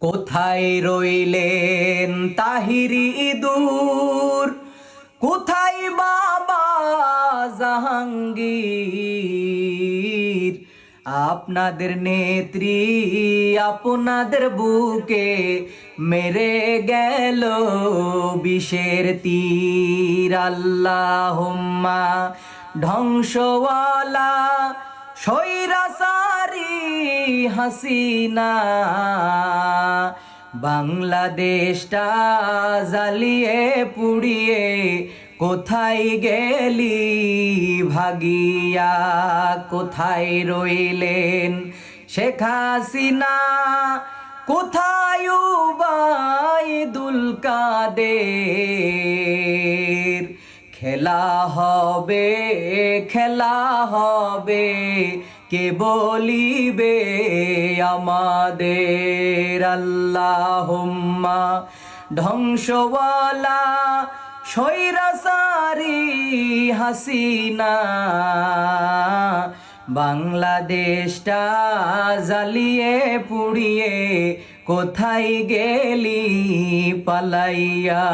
কোথায় রইলেন তাহিরি দূর, কোথায় বাবা জাহাঙ্গীর? আপনাদের নেত্রী আপনাদের বুকে মেরে গেল বিষের তীর। আল্লাহুম্মা ধ্বংসওয়ালা স্বৈরাচারী হাসিনা, বাংলাদেশটা জ্বালিয়ে পুড়িয়ে কোথায় গেলি ভাগিয়া? কোথায় রইলেন শেখ হাসিনা, কোথায় উবাইদুল কাদের? খেলা হবে, খেলা হবে, কে বলিবে আমাদের? আল্লাহুম্মা ধ্বংসওয়ালা স্বৈরাচারী হাসিনা, বাংলাদেশটা জ্বালিয়ে পুড়িয়ে কোথায় গেলি পালাইয়া?